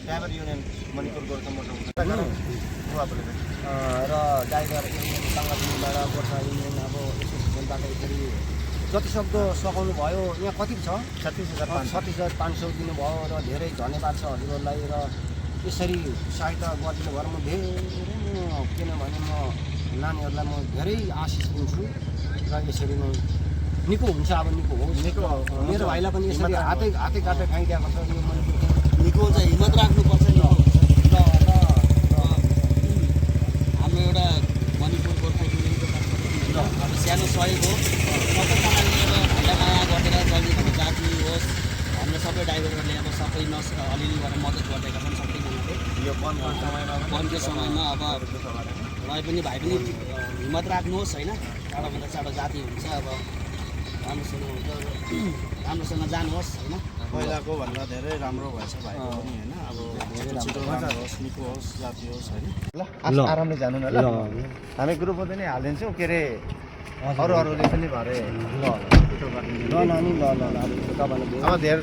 Driver union Manipur Gorkha motor र driver union सङ्गठनबाट Gorkha union अब एसोसिएसनबाट यसरी जतिसक्दो सघाउनु भयो। यहाँ कति छ? 36,500 दिनुभयो र धेरै धन्यवाद छ हजुरहरूलाई। र यसरी सहायता गरिदिनु भएर म धेरै किनभने म नानीहरूलाई म धेरै आशिष दिन्छु र यसरी नै निको हुन्छ। अब निको होस्, मेरो भाइलाई पनि यसरी हातै काटै खाइदिएको छ। यो मणिपुरको निको हुन्छ, हिम्मत राख्नुपर्छ नि। हाम्रो एउटा मणिपुर गोर्खा युनियनको तर्फबाट अब सानो सहयोग हो। सबैजनाले अब भाइलाई माया गरेर जल्दी जाति होस्, हाम्रो सबै ड्राइभरहरूले अब सबै अलिअलि गरेर मद्दत गरिरहेका छन् सबैजनाले। यो बन्दको समयमा अब भाइ पनि हिम्मत राख्नुहोस् होइन। चाँडोभन्दा चाँडो जाति हुन्छ। अब राम्रोसँग जानुहोस् होइन। पहिलाको भन्दा धेरै राम्रो भएछ भाइको पनि होइन। अब छिटो राम्रो होस्, निको होस्, जाति होस् होइन। ल आरामले जानु न। ल हामी ग्रुपमा पनि हालिदिन्छौँ। के अरे अरूले पनि भरे ल नानी ल तपाईँलाई अब धेरै